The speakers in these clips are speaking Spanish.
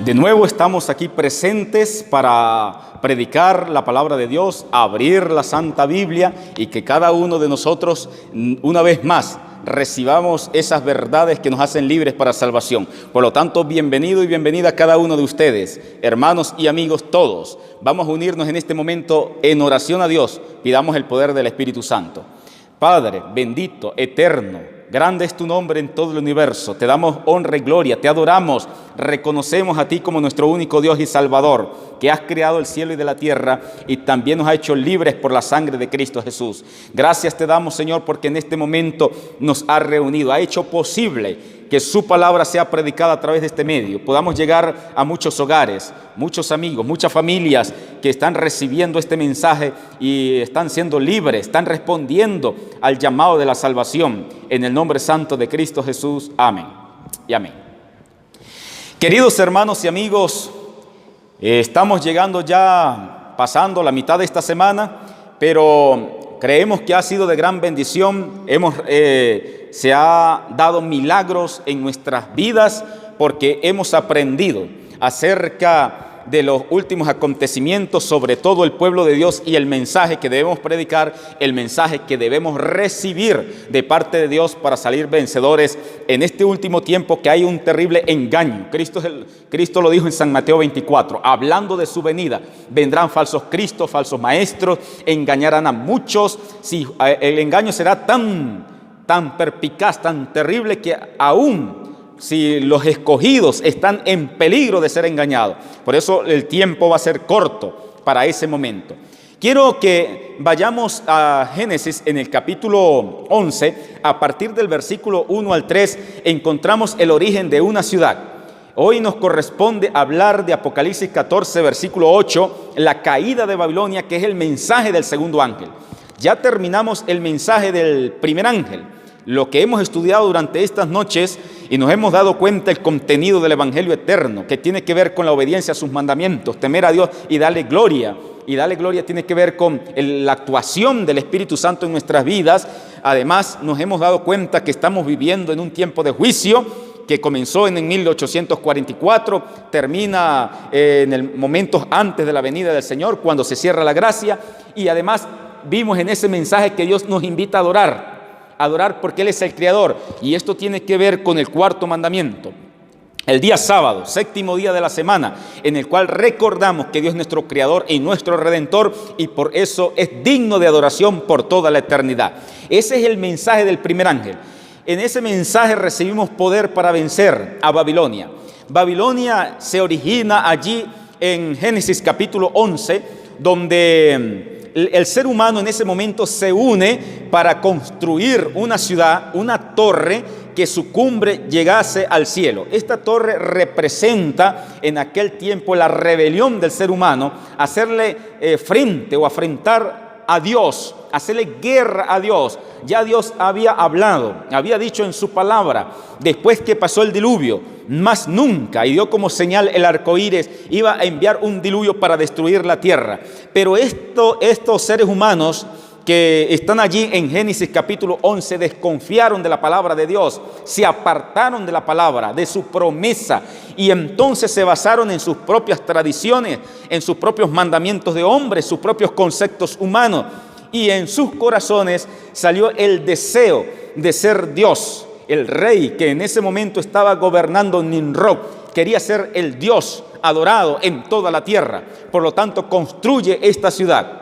De nuevo estamos aquí presentes para predicar la palabra de Dios, abrir la Santa Biblia y que cada uno de nosotros una vez más recibamos esas verdades que nos hacen libres para salvación. Por lo tanto, bienvenido y bienvenida cada uno de ustedes, hermanos y amigos todos. Vamos a unirnos en este momento en oración a Dios. Pidamos el poder del Espíritu Santo. Padre, bendito, eterno, grande es tu nombre en todo el universo. Te damos honra y gloria, te adoramos, reconocemos a ti como nuestro único Dios y Salvador, que has creado el cielo y de la tierra y también nos ha hecho libres por la sangre de Cristo Jesús. Gracias te damos, Señor, porque en este momento nos ha reunido, ha hecho posible que su palabra sea predicada a través de este medio. Podamos llegar a muchos hogares, muchos amigos, muchas familias que están recibiendo este mensaje y están siendo libres, están respondiendo al llamado de la salvación. En el nombre santo de Cristo Jesús. Amén y amén. Queridos hermanos y amigos, estamos llegando ya, pasando la mitad de esta semana, pero creemos que ha sido de gran bendición. Se ha dado milagros en nuestras vidas porque hemos aprendido acerca de los últimos acontecimientos, sobre todo el pueblo de Dios y el mensaje que debemos predicar, el mensaje que debemos recibir de parte de Dios para salir vencedores en este último tiempo que hay un terrible engaño. Cristo lo dijo en San Mateo 24, hablando de su venida, vendrán falsos cristos, falsos maestros, engañarán a muchos. Sí, el engaño será tan perspicaz, tan terrible que aún si los escogidos están en peligro de ser engañados. Por eso el tiempo va a ser corto para ese momento. Quiero que vayamos a Génesis en el capítulo 11, a partir del versículo 1 al 3, encontramos el origen de una ciudad. Hoy nos corresponde hablar de Apocalipsis 14, versículo 8, la caída de Babilonia, que es el mensaje del segundo ángel. Ya terminamos el mensaje del primer ángel, lo que hemos estudiado durante estas noches, y nos hemos dado cuenta el contenido del Evangelio eterno, que tiene que ver con la obediencia a sus mandamientos, temer a Dios y darle gloria. Y darle gloria tiene que ver con la actuación del Espíritu Santo en nuestras vidas. Además, nos hemos dado cuenta que estamos viviendo en un tiempo de juicio que comenzó en 1844, termina en el momento antes de la venida del Señor, cuando se cierra la gracia. Y además vimos en ese mensaje que Dios nos invita a adorar porque Él es el Creador. Y esto tiene que ver con el cuarto mandamiento. El día sábado, séptimo día de la semana, en el cual recordamos que Dios es nuestro Creador y nuestro Redentor, y por eso es digno de adoración por toda la eternidad. Ese es el mensaje del primer ángel. En ese mensaje recibimos poder para vencer a Babilonia. Babilonia se origina allí en Génesis capítulo 11, donde el ser humano en ese momento se une para construir una ciudad, una torre que su cumbre llegase al cielo. Esta torre representa en aquel tiempo la rebelión del ser humano, hacerle frente o afrentar a Dios, hacerle guerra a Dios. Ya Dios había hablado, había dicho en su palabra, después que pasó el diluvio, más nunca, y dio como señal el arco iris, iba a enviar un diluvio para destruir la tierra. Pero estos seres humanos que están allí en Génesis capítulo 11 desconfiaron de la palabra de Dios, se apartaron de la palabra, de su promesa, y entonces se basaron en sus propias tradiciones, en sus propios mandamientos de hombres, sus propios conceptos humanos, y en sus corazones salió el deseo de ser Dios. El rey que en ese momento estaba gobernando Nimrod quería ser el Dios adorado en toda la tierra. Por lo tanto, construye esta ciudad.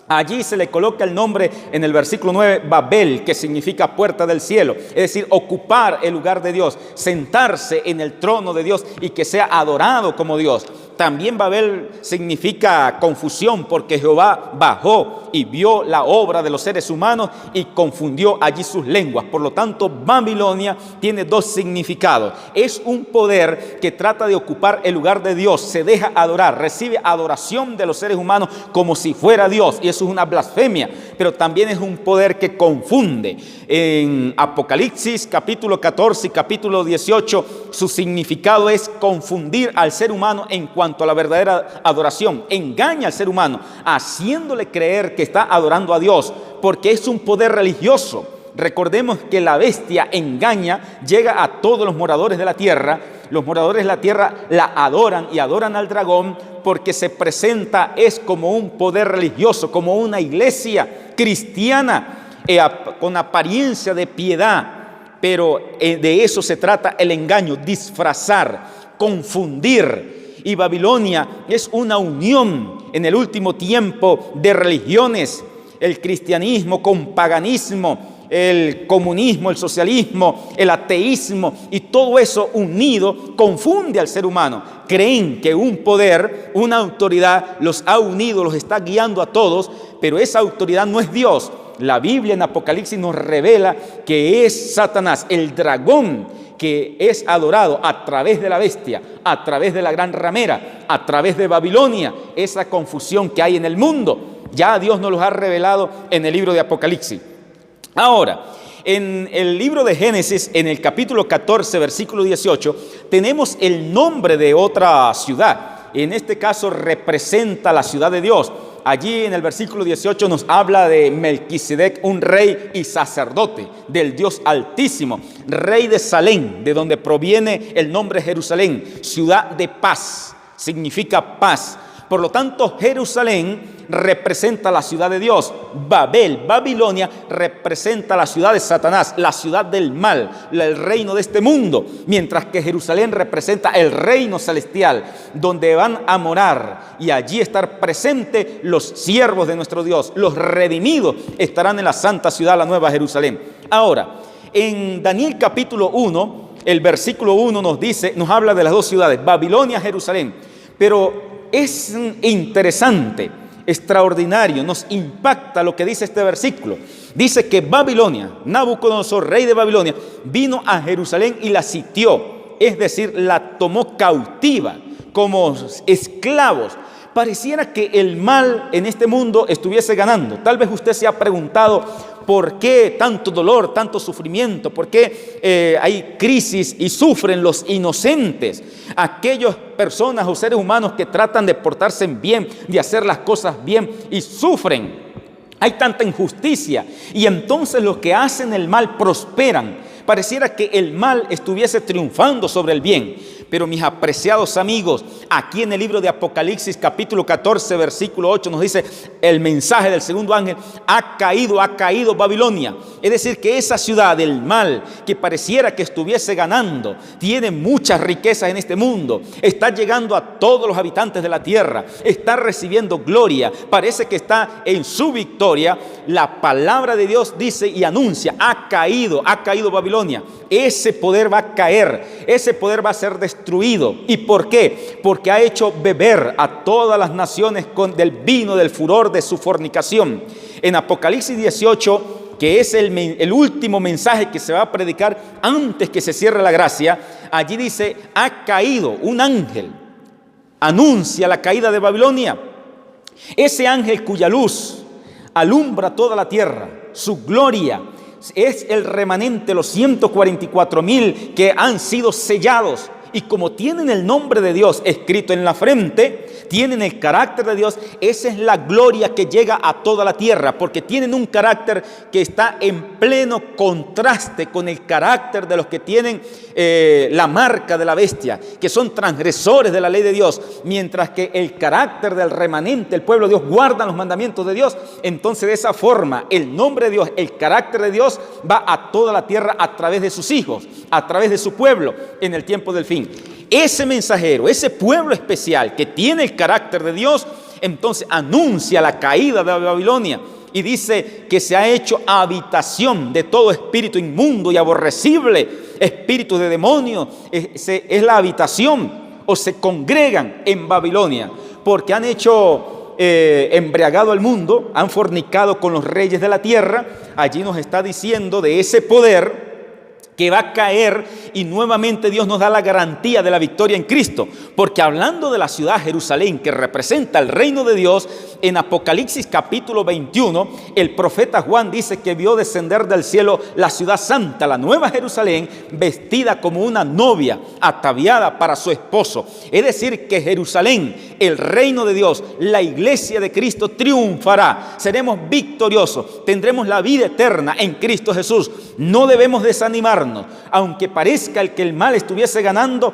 Allí se le coloca el nombre en el versículo 9, Babel, que significa puerta del cielo. Es decir, ocupar el lugar de Dios, sentarse en el trono de Dios y que sea adorado como Dios. También Babel significa confusión, porque Jehová bajó y vio la obra de los seres humanos y confundió allí sus lenguas. Por lo tanto, Babilonia tiene dos significados. Es un poder que trata de ocupar el lugar de Dios, se deja adorar, recibe adoración de los seres humanos como si fuera Dios, y eso es una blasfemia. Pero también es un poder que confunde. En Apocalipsis capítulo 14 y capítulo 18, su significado es confundir al ser humano en cuanto a la verdadera adoración. Engaña al ser humano haciéndole creer que está adorando a Dios, porque es un poder religioso. Recordemos que la bestia engaña, llega a todos los moradores de la tierra. Los moradores de la tierra la adoran y adoran al dragón porque se presenta, es como un poder religioso, como una iglesia cristiana con apariencia de piedad. Pero de eso se trata el engaño, disfrazar, confundir. Y Babilonia es una unión en el último tiempo de religiones, el cristianismo con paganismo, el comunismo, el socialismo, el ateísmo, y todo eso unido confunde al ser humano. Creen que un poder, una autoridad los ha unido, los está guiando a todos, pero esa autoridad no es Dios. La Biblia en Apocalipsis nos revela que es Satanás, el dragón, que es adorado a través de la bestia, a través de la gran ramera, a través de Babilonia. Esa confusión que hay en el mundo, ya Dios nos los ha revelado en el libro de Apocalipsis. Ahora, en el libro de Génesis, en el capítulo 14, versículo 18, tenemos el nombre de otra ciudad. En este caso representa la ciudad de Dios. Allí en el versículo 18 nos habla de Melquisedec, un rey y sacerdote del Dios Altísimo, rey de Salem, de donde proviene el nombre Jerusalén, ciudad de paz, significa paz. Por lo tanto, Jerusalén representa la ciudad de Dios. Babel, Babilonia, representa la ciudad de Satanás, la ciudad del mal, el reino de este mundo. Mientras que Jerusalén representa el reino celestial, donde van a morar y allí estar presentes los siervos de nuestro Dios. Los redimidos estarán en la santa ciudad, la nueva Jerusalén. Ahora, en Daniel capítulo 1, el versículo 1 nos habla de las dos ciudades, Babilonia, Jerusalén. Pero es interesante, extraordinario, nos impacta lo que dice este versículo. Dice que Babilonia, Nabucodonosor, rey de Babilonia, vino a Jerusalén y la sitió, es decir, la tomó cautiva como esclavos. Pareciera que el mal en este mundo estuviese ganando. Tal vez usted se ha preguntado por qué tanto dolor, tanto sufrimiento, por qué hay crisis y sufren los inocentes, aquellas personas o seres humanos que tratan de portarse bien, de hacer las cosas bien y sufren. Hay tanta injusticia y entonces los que hacen el mal prosperan. Pareciera que el mal estuviese triunfando sobre el bien. Pero mis apreciados amigos, aquí en el libro de Apocalipsis capítulo 14 versículo 8 nos dice el mensaje del segundo ángel: ha caído Babilonia. Es decir, que esa ciudad del mal que pareciera que estuviese ganando, tiene muchas riquezas en este mundo, está llegando a todos los habitantes de la tierra, está recibiendo gloria, parece que está en su victoria. La palabra de Dios dice y anuncia: ha caído Babilonia. Ese poder va a caer, ese poder va a ser destruido. ¿Y por qué? Porque ha hecho beber a todas las naciones del vino del furor de su fornicación. En Apocalipsis 18, que es el último mensaje que se va a predicar antes que se cierre la gracia, allí dice: ha caído un ángel, anuncia la caída de Babilonia. Ese ángel cuya luz alumbra toda la tierra, su gloria es el remanente, los 144,000 que han sido sellados. Y como tienen el nombre de Dios escrito en la frente, tienen el carácter de Dios, esa es la gloria que llega a toda la tierra, porque tienen un carácter que está en pleno contraste con el carácter de los que tienen la marca de la bestia, que son transgresores de la ley de Dios, mientras que el carácter del remanente, el pueblo de Dios, guardan los mandamientos de Dios. Entonces, de esa forma, el nombre de Dios, el carácter de Dios va a toda la tierra a través de sus hijos, a través de su pueblo en el tiempo del fin. Ese mensajero, ese pueblo especial que tiene el carácter de Dios, entonces anuncia la caída de Babilonia y dice que se ha hecho habitación de todo espíritu inmundo y aborrecible, espíritu de demonio. Es la habitación, o se congregan en Babilonia, porque han hecho embriagado al mundo, han fornicado con los reyes de la tierra. Allí nos está diciendo de ese poder que va a caer, y nuevamente Dios nos da la garantía de la victoria en Cristo, porque hablando de la ciudad Jerusalén, que representa el reino de Dios, en Apocalipsis capítulo 21, el profeta Juan dice que vio descender del cielo la ciudad santa, la nueva Jerusalén, vestida como una novia, ataviada para su esposo. Es decir, que Jerusalén, el reino de Dios, la iglesia de Cristo triunfará, seremos victoriosos, tendremos la vida eterna en Cristo Jesús. No debemos desanimarnos. Aunque parezca que el mal estuviese ganando,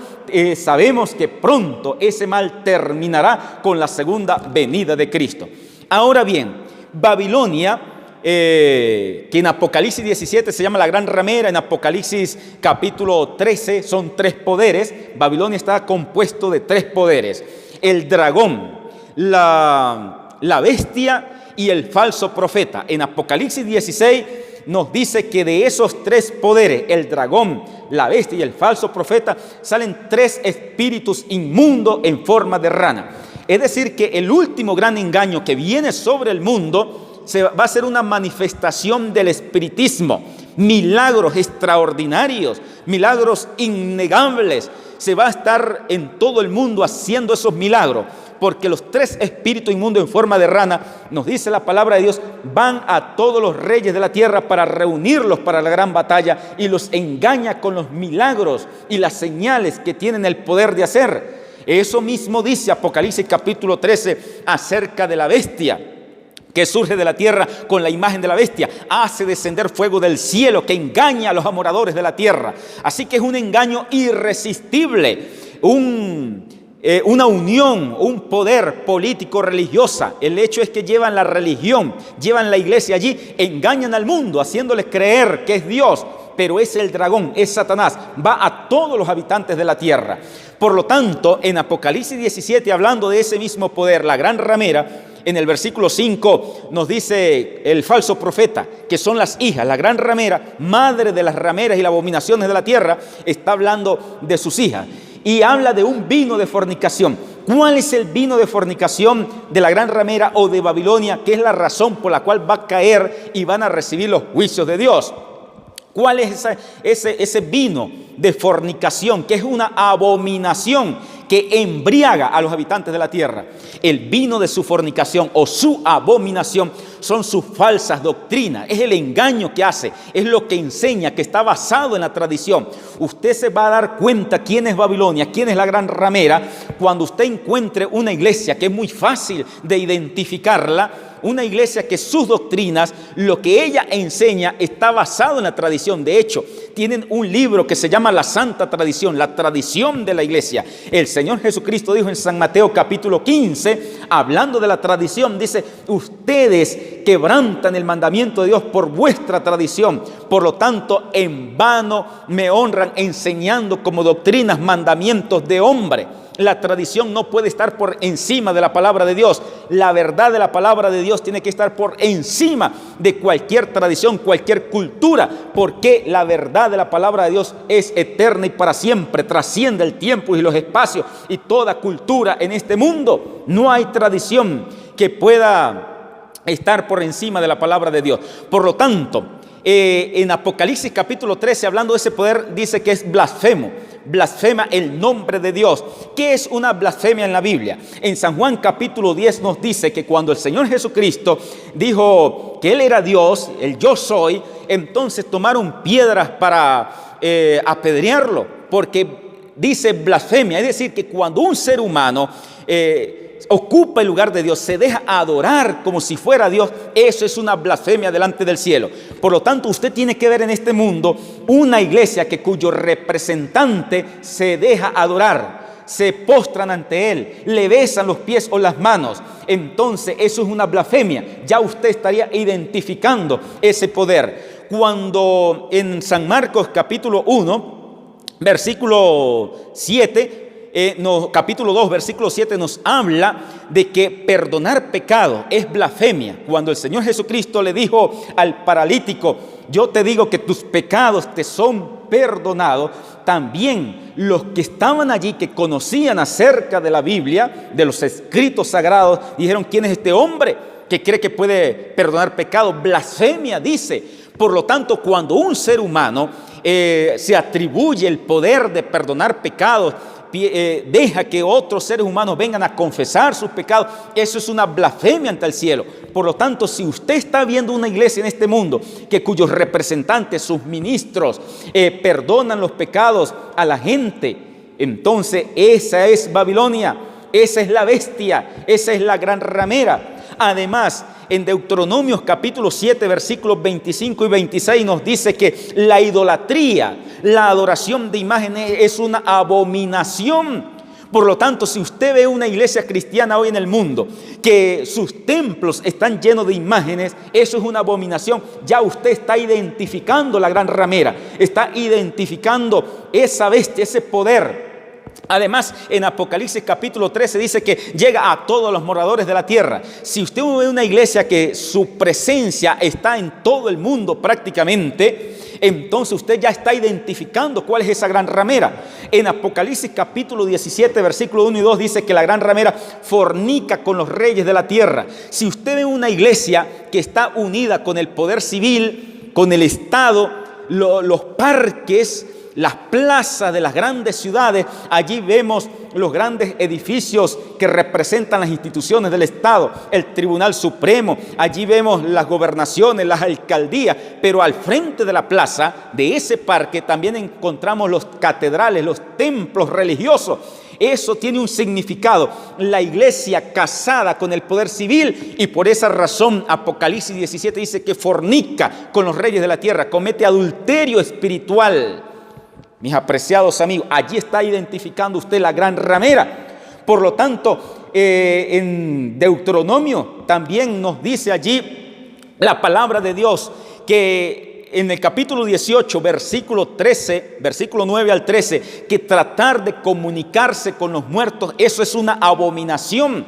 sabemos que pronto ese mal terminará con la segunda venida de Cristo. Ahora bien, Babilonia, que en Apocalipsis 17 se llama la gran ramera, en Apocalipsis capítulo 13 son 3 poderes. Babilonia está compuesto de 3 poderes: el dragón, la bestia y el falso profeta. En Apocalipsis 16 nos dice que de esos 3 poderes, el dragón, la bestia y el falso profeta, salen 3 espíritus inmundos en forma de rana. Es decir, que el último gran engaño que viene sobre el mundo va a ser una manifestación del espiritismo, milagros extraordinarios, milagros innegables. Se va a estar en todo el mundo haciendo esos milagros, porque los 3 espíritus inmundos en forma de rana, nos dice la palabra de Dios, van a todos los reyes de la tierra para reunirlos para la gran batalla, y los engaña con los milagros y las señales que tienen el poder de hacer. Eso mismo dice Apocalipsis capítulo 13 acerca de la bestia que surge de la tierra con la imagen de la bestia, hace descender fuego del cielo que engaña a los moradores de la tierra. Así que es un engaño irresistible, una unión, un poder político religiosa. El hecho es que llevan la religión, llevan la iglesia allí, engañan al mundo haciéndoles creer que es Dios, pero es el dragón, es Satanás, va a todos los habitantes de la tierra. Por lo tanto, en Apocalipsis 17, hablando de ese mismo poder, la gran ramera, en el versículo 5 nos dice el falso profeta, que son las hijas, la gran ramera, madre de las rameras y las abominaciones de la tierra, está hablando de sus hijas. Y habla de un vino de fornicación. ¿Cuál es el vino de fornicación de la gran ramera o de Babilonia? Que es la razón por la cual va a caer y van a recibir los juicios de Dios. ¿Cuál es ese vino de fornicación? Que es una abominación que embriaga a los habitantes de la tierra. El vino de su fornicación o su abominación son sus falsas doctrinas. Es el engaño que hace, es lo que enseña, que está basado en la tradición. Usted se va a dar cuenta quién es Babilonia, quién es la gran ramera, cuando usted encuentre una iglesia que es muy fácil de identificarla. Una iglesia que sus doctrinas, lo que ella enseña, está basado en la tradición. De hecho, tienen un libro que se llama La Santa Tradición, la tradición de la iglesia. El Señor Jesucristo dijo en San Mateo capítulo 15, hablando de la tradición, dice: ustedes quebrantan el mandamiento de Dios por vuestra tradición, por lo tanto en vano me honran enseñando como doctrinas mandamientos de hombre. La tradición no puede estar por encima de la palabra de Dios. La verdad de la palabra de Dios tiene que estar por encima de cualquier tradición, cualquier cultura, porque la verdad de la palabra de Dios es eterna y para siempre, trasciende el tiempo y los espacios y toda cultura en este mundo. No hay tradición que pueda estar por encima de la palabra de Dios. Por lo tanto, en Apocalipsis capítulo 13, hablando de ese poder, dice que es blasfemo. Blasfema el nombre de Dios. ¿Qué es una blasfemia en la Biblia? En San Juan capítulo 10 nos dice que cuando el Señor Jesucristo dijo que Él era Dios, el yo soy, entonces tomaron piedras para apedrearlo, porque dice blasfemia, es decir, que cuando un ser humano ocupa el lugar de Dios, se deja adorar como si fuera Dios, eso es una blasfemia delante del cielo. Por lo tanto, usted tiene que ver en este mundo una iglesia cuyo representante se deja adorar, se postran ante él, le besan los pies o las manos. Entonces eso es una blasfemia. Ya usted estaría identificando ese poder. Cuando en San Marcos capítulo 1 versículo 7, capítulo 2, versículo 7 nos habla de que perdonar pecado es blasfemia. Cuando el Señor Jesucristo le dijo al paralítico: yo te digo que tus pecados te son perdonados, también los que estaban allí, que conocían acerca de la Biblia, de los escritos sagrados, dijeron: ¿quién es este hombre que cree que puede perdonar pecado? Blasfemia, dice. Por lo tanto, cuando un ser humano se atribuye el poder de perdonar pecados, deja que otros seres humanos vengan a confesar sus pecados, eso es una blasfemia ante el cielo. Por lo tanto, si usted está viendo una iglesia en este mundo cuyos representantes, sus ministros, perdonan los pecados a la gente, entonces esa es Babilonia, esa es la bestia, esa es la gran ramera. Además, en Deuteronomios capítulo 7, versículos 25 y 26 nos dice que la idolatría, la adoración de imágenes es una abominación. Por lo tanto, si usted ve una iglesia cristiana hoy en el mundo, que sus templos están llenos de imágenes, eso es una abominación. Ya usted está identificando la gran ramera, está identificando esa bestia, ese poder. Además, en Apocalipsis capítulo 13 dice que llega a todos los moradores de la tierra. Si usted ve una iglesia que su presencia está en todo el mundo prácticamente, entonces usted ya está identificando cuál es esa gran ramera. En Apocalipsis capítulo 17, versículo 1 y 2 dice que la gran ramera fornica con los reyes de la tierra. Si usted ve una iglesia que está unida con el poder civil, con el Estado, los parques, las plazas de las grandes ciudades, allí vemos los grandes edificios que representan las instituciones del Estado, el Tribunal Supremo, allí vemos las gobernaciones, las alcaldías, pero al frente de la plaza, de ese parque, también encontramos los catedrales, los templos religiosos. Eso tiene un significado, la iglesia casada con el poder civil, y por esa razón Apocalipsis 17 dice que fornica con los reyes de la tierra, comete adulterio espiritual. Mis apreciados amigos, allí está identificando usted la gran ramera. Por lo tanto, en Deuteronomio también nos dice allí la palabra de Dios que en el capítulo 18, versículo 13, versículo 9 al 13, que tratar de comunicarse con los muertos, eso es una abominación.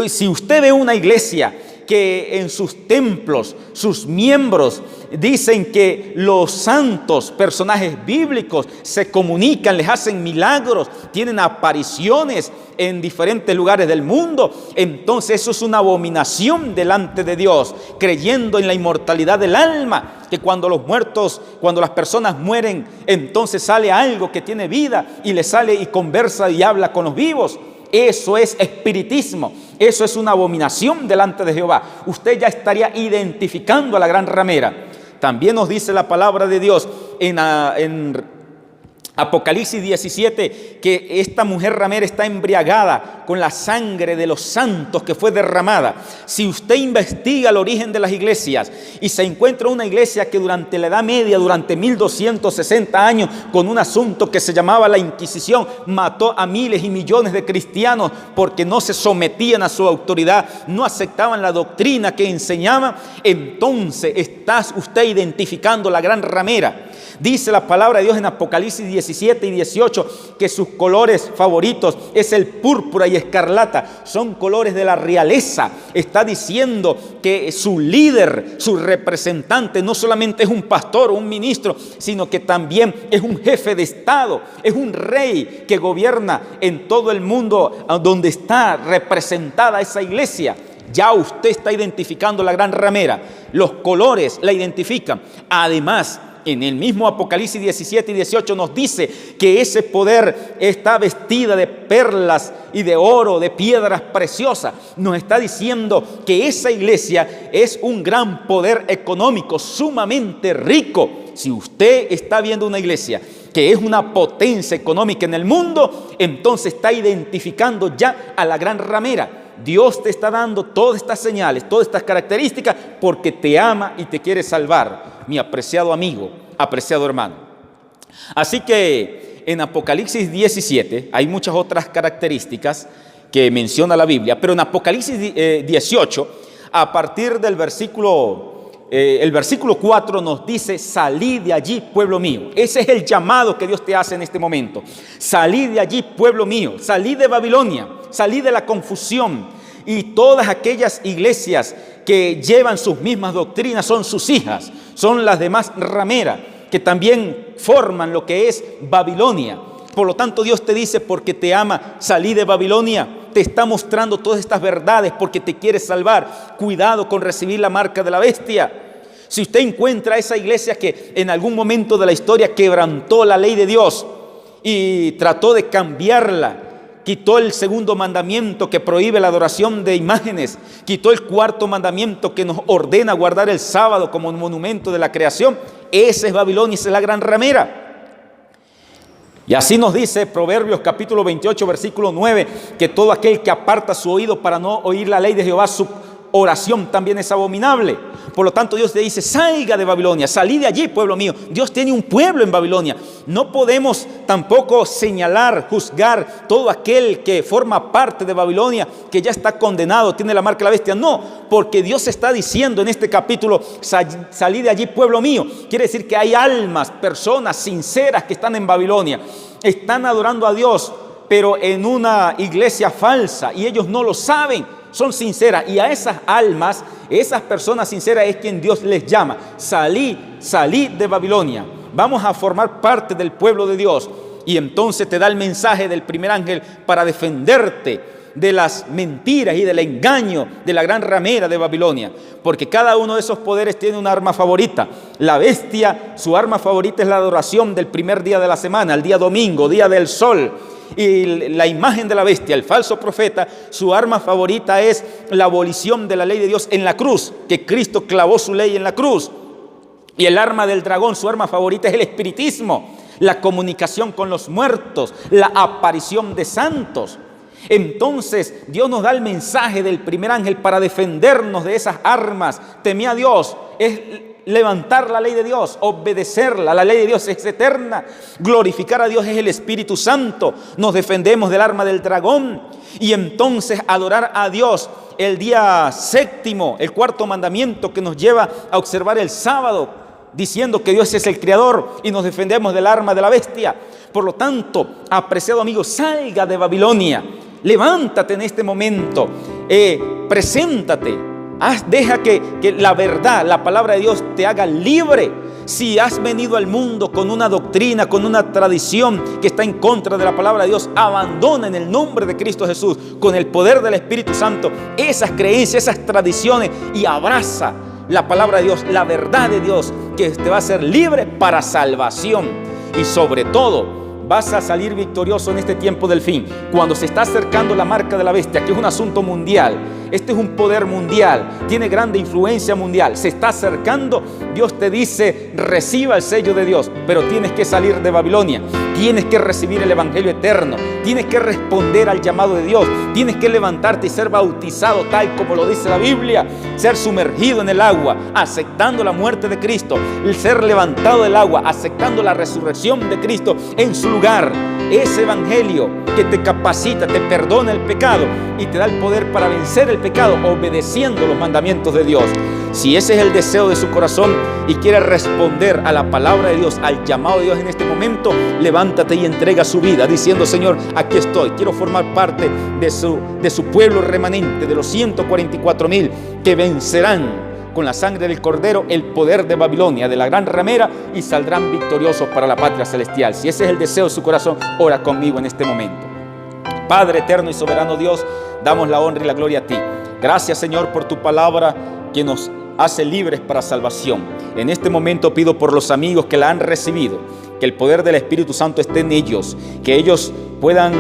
Si usted ve una iglesia que en sus templos, sus miembros dicen que los santos, personajes bíblicos, se comunican, les hacen milagros, tienen apariciones en diferentes lugares del mundo, entonces eso es una abominación delante de Dios, creyendo en la inmortalidad del alma, que cuando los muertos, cuando las personas mueren, entonces sale algo que tiene vida y le sale y conversa y habla con los vivos. Eso es espiritismo, eso es una abominación delante de Jehová. Usted ya estaría identificando a la gran ramera. También nos dice la palabra de Dios en Apocalipsis 17 que esta mujer ramera está embriagada con la sangre de los santos que fue derramada. Si usted investiga el origen de las iglesias y se encuentra una iglesia que durante la Edad Media, durante 1260 años, con un asunto que se llamaba la Inquisición, mató a miles y millones de cristianos porque no se sometían a su autoridad, no aceptaban la doctrina que enseñaba, entonces está usted identificando la gran ramera. Dice la palabra de Dios en Apocalipsis 17 y 18 que sus colores favoritos es el púrpura y escarlata, son colores de la realeza. Está diciendo que su líder, su representante, no solamente es un pastor o un ministro, sino que también es un jefe de Estado, es un rey que gobierna en todo el mundo donde está representada esa iglesia. Ya usted está identificando la gran ramera, los colores la identifican. Además, en el mismo Apocalipsis 17 y 18 nos dice que ese poder está vestida de perlas y de oro, de piedras preciosas. Nos está diciendo que esa iglesia es un gran poder económico, sumamente rico. Si usted está viendo una iglesia que es una potencia económica en el mundo, entonces está identificando ya a la gran ramera. Dios te está dando todas estas señales, todas estas características, porque te ama y te quiere salvar, mi apreciado amigo, apreciado hermano. Así que en Apocalipsis 17 hay muchas otras características que menciona la Biblia, pero en Apocalipsis 18, a partir del el versículo 4 nos dice: salid de allí, pueblo mío. Ese es el llamado que Dios te hace en este momento. Salid de allí, pueblo mío. Salid de Babilonia, salid de la confusión. Y todas aquellas iglesias que llevan sus mismas doctrinas son sus hijas, son las demás rameras, que también forman lo que es Babilonia. Por lo tanto, Dios te dice, porque te ama, salí de Babilonia. Te está mostrando todas estas verdades porque te quiere salvar. Cuidado con recibir la marca de la bestia. Si usted encuentra esa iglesia que en algún momento de la historia quebrantó la ley de Dios y trató de cambiarla, quitó el segundo mandamiento que prohíbe la adoración de imágenes, quitó el cuarto mandamiento que nos ordena guardar el sábado como un monumento de la creación, esa es Babilonia, esa es la gran ramera. Y así nos dice Proverbios capítulo 28 versículo 9, que todo aquel que aparta su oído para no oír la ley de Jehová, su oración también es abominable. Por lo tanto, Dios te dice: salga de Babilonia, salí de allí, pueblo mío. Dios tiene un pueblo en Babilonia. No podemos tampoco señalar, juzgar todo aquel que forma parte de Babilonia, que ya está condenado, tiene la marca de la bestia. No, porque Dios está diciendo en este capítulo: salí de allí, pueblo mío. Quiere decir que hay almas, personas sinceras que están en Babilonia, están adorando a Dios, pero en una iglesia falsa, y ellos no lo saben. Son sinceras, y a esas almas, esas personas sinceras es quien Dios les llama: salí de Babilonia, vamos a formar parte del pueblo de Dios. Y entonces te da el mensaje del primer ángel para defenderte de las mentiras y del engaño de la gran ramera de Babilonia, porque cada uno de esos poderes tiene una arma favorita. La bestia, su arma favorita es la adoración del primer día de la semana, el día domingo, día del sol. Y la imagen de la bestia, el falso profeta, su arma favorita es la abolición de la ley de Dios en la cruz, que Cristo clavó su ley en la cruz. Y el arma del dragón, su arma favorita es el espiritismo, la comunicación con los muertos, la aparición de santos. Entonces Dios nos da el mensaje del primer ángel para defendernos de esas armas. Temí a Dios, es levantar la ley de Dios, obedecerla. La ley de Dios es eterna. Glorificar a Dios es el Espíritu Santo. Nos defendemos del arma del dragón. Y entonces adorar a Dios el día séptimo, el cuarto mandamiento que nos lleva a observar el sábado, diciendo que Dios es el creador, y nos defendemos del arma de la bestia. Por lo tanto, apreciado amigo, salga de Babilonia. Levántate en este momento, preséntate. Deja que la verdad, la palabra de Dios te haga libre. Si has venido al mundo con una doctrina, con una tradición que está en contra de la palabra de Dios, abandona en el nombre de Cristo Jesús, con el poder del Espíritu Santo, esas creencias, esas tradiciones, y abraza la palabra de Dios, la verdad de Dios, que te va a hacer libre para salvación. Y sobre todo, vas a salir victorioso en este tiempo del fin, cuando se está acercando la marca de la bestia, que es un asunto mundial. Este es un poder mundial, tiene grande influencia mundial, se está acercando. Dios te dice: reciba el sello de Dios, pero tienes que salir de Babilonia, tienes que recibir el evangelio eterno, tienes que responder al llamado de Dios, tienes que levantarte y ser bautizado tal como lo dice la Biblia, ser sumergido en el agua, aceptando la muerte de Cristo, el ser levantado del agua, aceptando la resurrección de Cristo en su lugar. Ese evangelio que te capacita, te perdona el pecado y te da el poder para vencer el pecado, obedeciendo los mandamientos de Dios. Si ese es el deseo de su corazón y quiere responder a la palabra de Dios, al llamado de Dios en este momento, levántate y entrega su vida diciendo: Señor, aquí estoy, quiero formar parte de su pueblo remanente, de los 144,000 que vencerán con la sangre del Cordero el poder de Babilonia, de la gran ramera, y saldrán victoriosos para la patria celestial. Si ese es el deseo de su corazón, ora conmigo en este momento. Padre eterno y soberano Dios, damos la honra y la gloria a ti. Gracias, Señor, por tu palabra que nos hace libres para salvación. En este momento pido por los amigos que la han recibido, que el poder del Espíritu Santo esté en ellos, que ellos puedan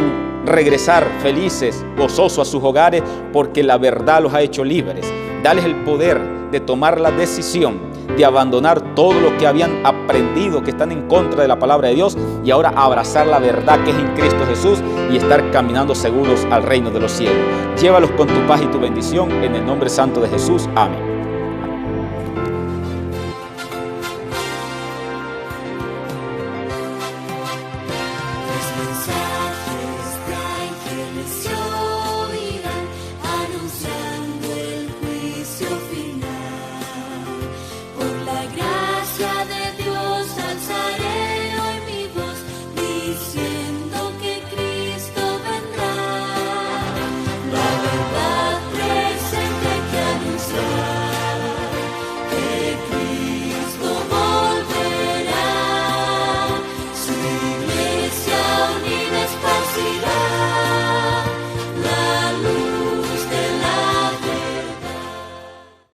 regresar felices, gozosos a sus hogares, porque la verdad los ha hecho libres. Dales el poder de tomar la decisión de abandonar todo lo que habían aprendido, que están en contra de la palabra de Dios, y ahora abrazar la verdad que es en Cristo Jesús y estar caminando seguros al reino de los cielos. Llévalos con tu paz y tu bendición en el nombre santo de Jesús. Amén.